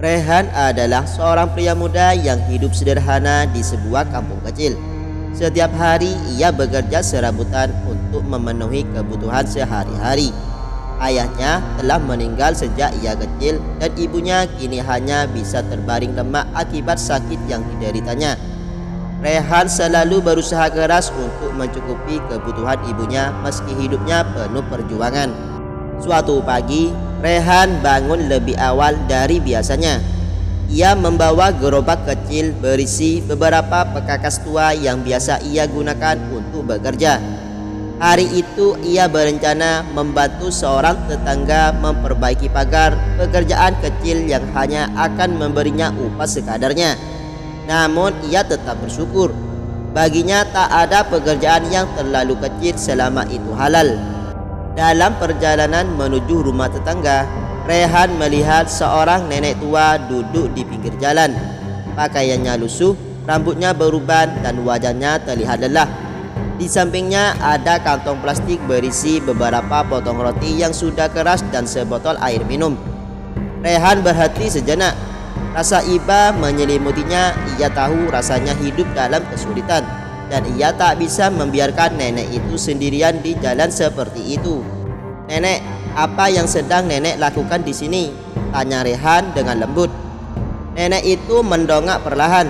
Rehan adalah seorang pria muda yang hidup sederhana di sebuah kampung kecil. Setiap hari ia bekerja serabutan untuk memenuhi kebutuhan sehari-hari. Ayahnya telah meninggal sejak ia kecil dan ibunya kini hanya bisa terbaring lemah akibat sakit yang dideritanya. Rehan selalu berusaha keras untuk mencukupi kebutuhan ibunya meski hidupnya penuh perjuangan. Suatu pagi, Rehan bangun lebih awal dari biasanya. Ia membawa gerobak kecil berisi beberapa perkakas tua yang biasa ia gunakan untuk bekerja. Hari itu ia berencana membantu seorang tetangga memperbaiki pagar, pekerjaan kecil yang hanya akan memberinya upah sekadarnya. Namun ia tetap bersyukur. Baginya tak ada pekerjaan yang terlalu kecil selama itu halal. Dalam perjalanan menuju rumah tetangga, Rehan melihat seorang nenek tua duduk di pinggir jalan. Pakaiannya lusuh, rambutnya beruban dan wajahnya terlihat lelah. Di sampingnya ada kantong plastik berisi beberapa potong roti yang sudah keras dan sebotol air minum. Rehan berhenti sejenak. Rasa iba menyelimutinya. Ia tahu rasanya hidup dalam kesulitan, dan ia tak bisa membiarkan nenek itu sendirian di jalan seperti itu. "Nenek, apa yang sedang nenek lakukan di sini?" tanya Rehan dengan lembut. Nenek itu mendongak perlahan.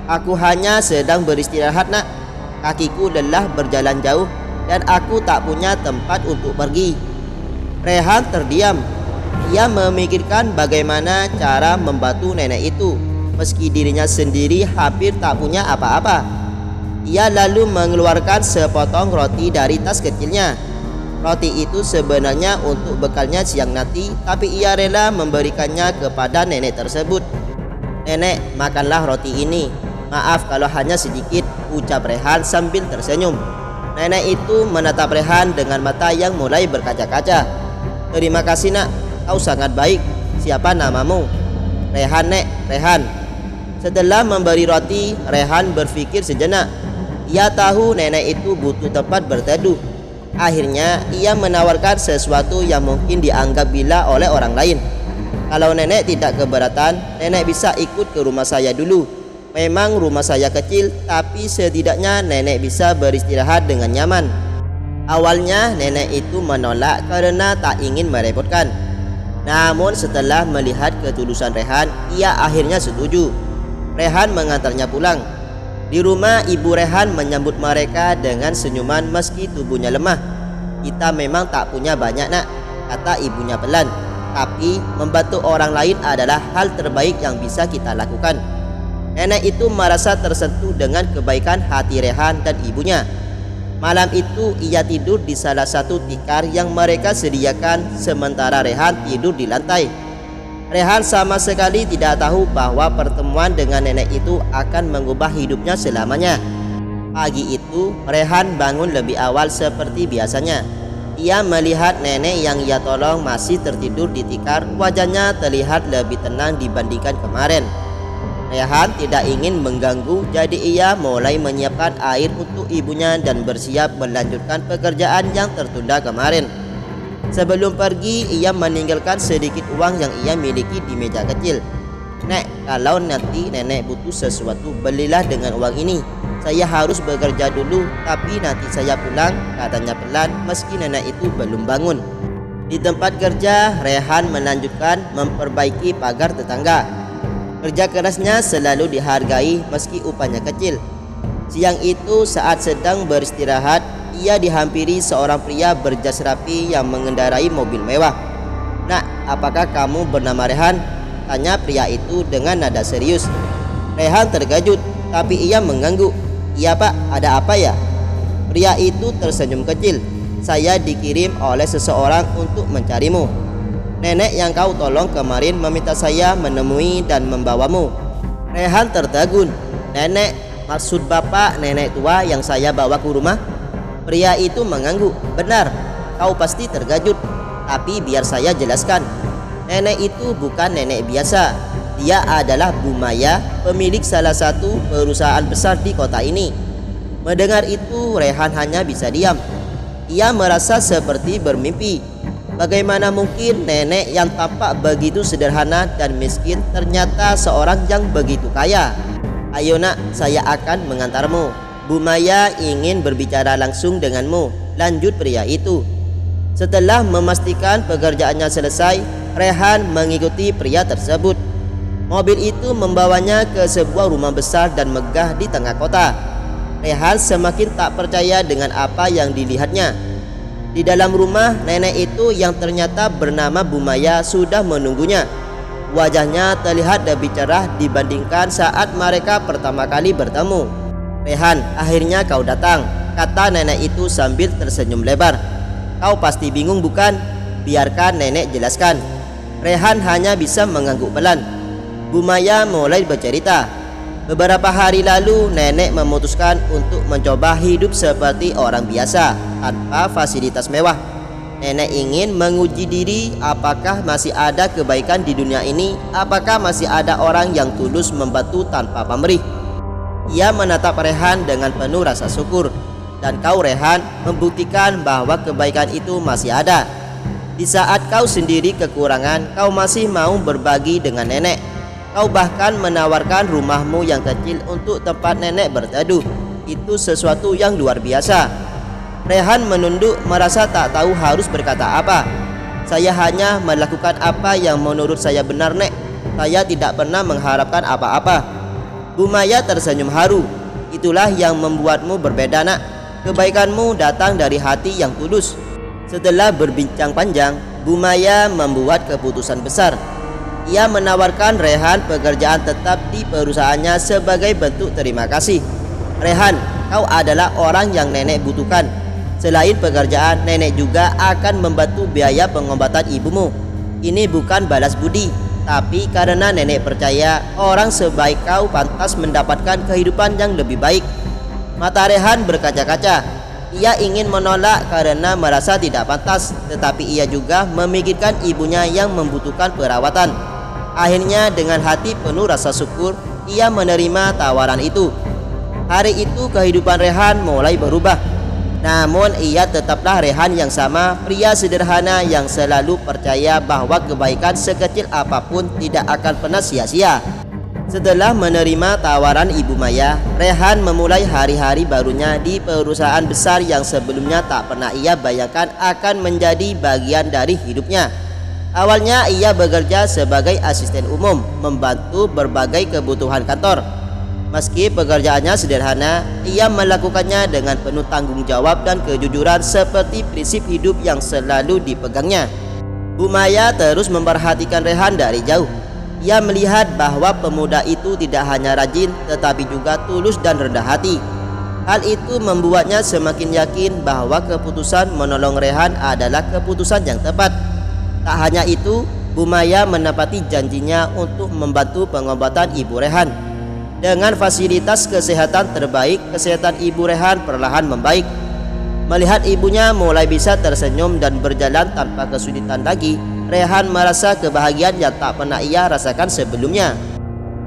"Aku hanya sedang beristirahat, nak. Kakiku lelah berjalan jauh dan aku tak punya tempat untuk pergi." Rehan terdiam. Ia memikirkan bagaimana cara membantu nenek itu meski dirinya sendiri hampir tak punya apa-apa. Ia lalu mengeluarkan sepotong roti dari tas kecilnya. Roti itu sebenarnya untuk bekalnya siang nanti, tapi ia rela memberikannya kepada nenek tersebut. "Nenek, makanlah roti ini. Maaf kalau hanya sedikit," ucap Rehan sambil tersenyum. Nenek itu menatap Rehan dengan mata yang mulai berkaca-kaca. "Terima kasih, nak. Kau sangat baik. Siapa namamu?" "Rehan, Nek. Rehan." Setelah memberi roti, Rehan berpikir sejenak. Ia tahu nenek itu butuh tempat berteduh. Akhirnya ia menawarkan sesuatu yang mungkin dianggap gila oleh orang lain. "Kalau nenek tidak keberatan, nenek bisa ikut ke rumah saya dulu. Memang rumah saya kecil, tapi setidaknya nenek bisa beristirahat dengan nyaman." Awalnya nenek itu menolak karena tak ingin merepotkan. Namun setelah melihat ketulusan Rehan, ia akhirnya setuju. Rehan mengantarnya pulang. Di rumah, ibu Rehan menyambut mereka dengan senyuman meski tubuhnya lemah. "Kita memang tak punya banyak, nak," kata ibunya pelan. "Tapi membantu orang lain adalah hal terbaik yang bisa kita lakukan." Nenek itu merasa tersentuh dengan kebaikan hati Rehan dan ibunya. Malam itu ia tidur di salah satu tikar yang mereka sediakan, sementara Rehan tidur di lantai. Rehan sama sekali tidak tahu bahwa pertemuan dengan nenek itu akan mengubah hidupnya selamanya. Pagi itu Rehan bangun lebih awal seperti biasanya. Ia melihat nenek yang ia tolong masih tertidur di tikar. Wajahnya terlihat lebih tenang dibandingkan kemarin. Rehan tidak ingin mengganggu, jadi ia mulai menyiapkan air untuk ibunya dan bersiap melanjutkan pekerjaan yang tertunda kemarin. Sebelum pergi, ia meninggalkan sedikit uang yang ia miliki di meja kecil. "Nek, kalau nanti nenek butuh sesuatu, belilah dengan uang ini. Saya harus bekerja dulu, tapi nanti saya pulang," katanya pelan meski nenek itu belum bangun. Di tempat kerja, Rehan melanjutkan memperbaiki pagar tetangga. Kerja kerasnya selalu dihargai meski upahnya kecil. Siang itu saat sedang beristirahat, ia dihampiri seorang pria berjas rapi yang mengendarai mobil mewah. "Nak, apakah kamu bernama Rehan?" tanya pria itu dengan nada serius. Rehan terkejut, tapi ia mengangguk. "Iya, Pak, ada apa ya?" Pria itu tersenyum kecil. "Saya dikirim oleh seseorang untuk mencarimu. Nenek yang kau tolong kemarin meminta saya menemui dan membawamu." Rehan tertegun. "Nenek, maksud bapak nenek tua yang saya bawa ke rumah?" Pria itu mengangguk. "Benar, kau pasti terkejut. Tapi biar saya jelaskan. Nenek itu bukan nenek biasa. Dia adalah Bu Maya, pemilik salah satu perusahaan besar di kota ini." Mendengar itu, Rehan hanya bisa diam. Ia merasa seperti bermimpi. Bagaimana mungkin nenek yang tampak begitu sederhana dan miskin ternyata seorang yang begitu kaya? Ayo nak, saya akan mengantarmu. Bu Maya ingin berbicara langsung denganmu, lanjut pria itu. Setelah memastikan pekerjaannya selesai, Rehan mengikuti pria tersebut. Mobil itu membawanya ke sebuah rumah besar dan megah di tengah kota. Rehan semakin tak percaya dengan apa yang dilihatnya. Di dalam rumah, nenek itu yang ternyata bernama Bu Maya sudah menunggunya. Wajahnya terlihat lebih cerah dibandingkan saat mereka pertama kali bertemu. Rehan, akhirnya kau datang, kata nenek itu sambil tersenyum lebar. Kau pasti bingung bukan? Biarkan nenek jelaskan. Rehan hanya bisa mengangguk pelan. Bu Maya mulai bercerita. Beberapa hari lalu nenek memutuskan untuk mencoba hidup seperti orang biasa tanpa fasilitas mewah. Nenek ingin menguji diri apakah masih ada kebaikan di dunia ini, apakah masih ada orang yang tulus membantu tanpa pamrih. Ia menatap Rehan dengan penuh rasa syukur. Dan kau Rehan membuktikan bahwa kebaikan itu masih ada. Di saat kau sendiri kekurangan, kau masih mau berbagi dengan nenek. Kau bahkan menawarkan rumahmu yang kecil untuk tempat nenek berteduh. Itu sesuatu yang luar biasa. Rehan menunduk merasa tak tahu harus berkata apa. Saya hanya melakukan apa yang menurut saya benar, Nek. Saya tidak pernah mengharapkan apa-apa. Bu Maya tersenyum haru. Itulah yang membuatmu berbeda, Nak. Kebaikanmu datang dari hati yang tulus. Setelah berbincang panjang, Bu Maya membuat keputusan besar. Ia menawarkan Rehan pekerjaan tetap di perusahaannya sebagai bentuk terima kasih. Rehan, kau adalah orang yang nenek butuhkan. Selain pekerjaan, nenek juga akan membantu biaya pengobatan ibumu. Ini bukan balas budi, tapi karena nenek percaya orang sebaik kau pantas mendapatkan kehidupan yang lebih baik. Mata Rehan berkaca-kaca. Ia ingin menolak karena merasa tidak pantas, tetapi ia juga memikirkan ibunya yang membutuhkan perawatan. Akhirnya dengan hati penuh rasa syukur, ia menerima tawaran itu. Hari itu kehidupan Rehan mulai berubah. Namun ia tetaplah Rehan yang sama, pria sederhana yang selalu percaya bahwa kebaikan sekecil apapun tidak akan pernah sia-sia. Setelah menerima tawaran Ibu Maya, Rehan memulai hari-hari barunya di perusahaan besar yang sebelumnya tak pernah ia bayangkan akan menjadi bagian dari hidupnya. Awalnya ia bekerja sebagai asisten umum, membantu berbagai kebutuhan kantor. Meski pekerjaannya sederhana, ia melakukannya dengan penuh tanggung jawab dan kejujuran seperti prinsip hidup yang selalu dipegangnya. Bu Maya terus memperhatikan Rehan dari jauh. Ia melihat bahwa pemuda itu tidak hanya rajin, tetapi juga tulus dan rendah hati. Hal itu membuatnya semakin yakin bahwa keputusan menolong Rehan adalah keputusan yang tepat. Tak hanya itu, Bu Maya menepati janjinya untuk membantu pengobatan Ibu Rehan. Dengan fasilitas kesehatan terbaik, kesehatan Ibu Rehan perlahan membaik. Melihat ibunya mulai bisa tersenyum dan berjalan tanpa kesulitan lagi, Rehan merasa kebahagiaan yang tak pernah ia rasakan sebelumnya.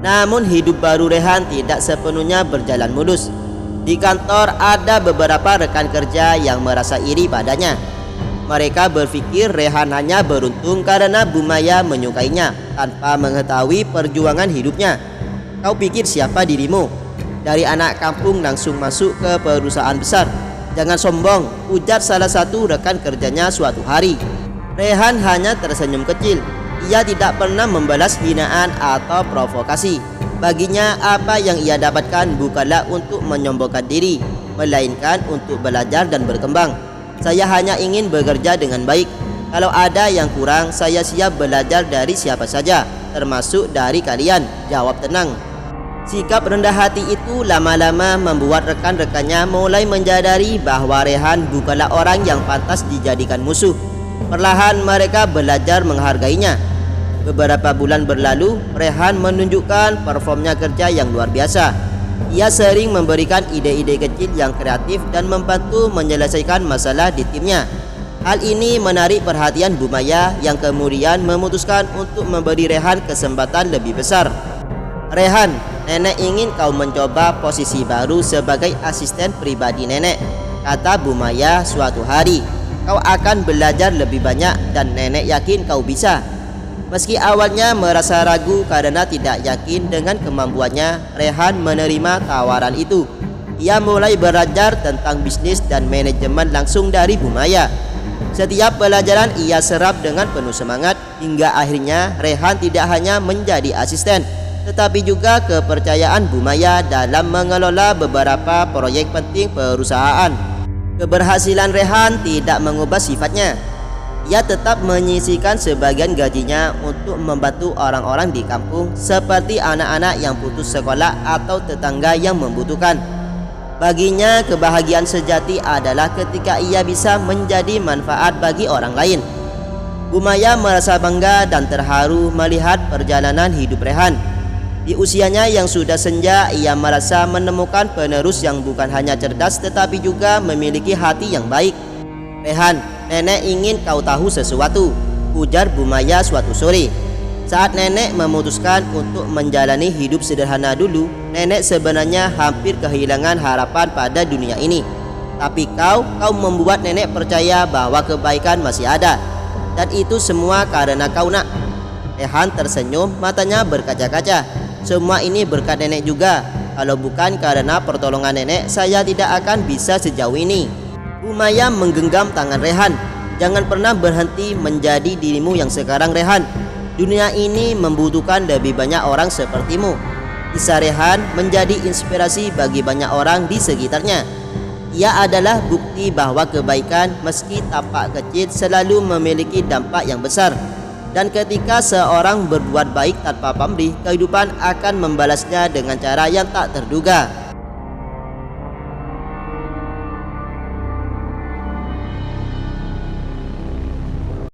Namun hidup baru Rehan tidak sepenuhnya berjalan mulus. Di kantor ada beberapa rekan kerja yang merasa iri padanya. Mereka berpikir Rehan hanya beruntung karena Bu Maya menyukainya tanpa mengetahui perjuangan hidupnya. Kau pikir siapa dirimu? Dari anak kampung langsung masuk ke perusahaan besar. Jangan sombong, ujar salah satu rekan kerjanya suatu hari. Rehan hanya tersenyum kecil. Ia tidak pernah membalas hinaan atau provokasi. Baginya apa yang ia dapatkan bukanlah untuk menyombongkan diri, melainkan untuk belajar dan berkembang. Saya hanya ingin bekerja dengan baik. Kalau ada yang kurang, saya siap belajar dari siapa saja, termasuk dari kalian, jawab tenang. Sikap rendah hati itu lama-lama membuat rekan-rekannya mulai menyadari bahwa Rehan bukanlah orang yang pantas dijadikan musuh. Perlahan mereka belajar menghargainya. Beberapa bulan berlalu, Rehan menunjukkan performnya kerja yang luar biasa. Ia sering memberikan ide-ide kecil yang kreatif dan membantu menyelesaikan masalah di timnya. Hal ini menarik perhatian Bu Maya yang kemudian memutuskan untuk memberi Rehan kesempatan lebih besar. Rehan, nenek ingin kau mencoba posisi baru sebagai asisten pribadi nenek, kata Bu Maya suatu hari. kau akan belajar lebih banyak dan nenek yakin kau bisa. Meski awalnya merasa ragu karena tidak yakin dengan kemampuannya, Rehan menerima tawaran itu. Ia mulai belajar tentang bisnis dan manajemen langsung dari Bu Maya. Setiap pelajaran ia serap dengan penuh semangat, hingga akhirnya Rehan tidak hanya menjadi asisten, tetapi juga kepercayaan Bu Maya dalam mengelola beberapa proyek penting perusahaan. Keberhasilan Rehan tidak mengubah sifatnya. Ia tetap menyisihkan sebagian gajinya untuk membantu orang-orang di kampung, seperti anak-anak yang putus sekolah atau tetangga yang membutuhkan. Baginya, kebahagiaan sejati adalah ketika ia bisa menjadi manfaat bagi orang lain. Bu Maya merasa bangga dan terharu melihat perjalanan hidup Rehan. Di usianya yang sudah senja, ia merasa menemukan penerus yang bukan hanya cerdas tetapi juga memiliki hati yang baik. Rehan, nenek ingin kau tahu sesuatu, ujar Bu Maya suatu sore. Saat nenek memutuskan untuk menjalani hidup sederhana dulu, nenek sebenarnya hampir kehilangan harapan pada dunia ini. Tapi kau membuat nenek percaya bahwa kebaikan masih ada. Dan itu semua karena kau, nak. Rehan tersenyum, matanya berkaca-kaca. Semua ini berkat nenek juga. Kalau bukan karena pertolongan nenek, saya tidak akan bisa sejauh ini. Bu Maya menggenggam tangan Rehan. Jangan pernah berhenti menjadi dirimu yang sekarang, Rehan. Dunia ini membutuhkan lebih banyak orang sepertimu. Kisah Rehan menjadi inspirasi bagi banyak orang di sekitarnya. Ia adalah bukti bahwa kebaikan meski tampak kecil selalu memiliki dampak yang besar. Dan ketika seorang berbuat baik tanpa pamrih, kehidupan akan membalasnya dengan cara yang tak terduga.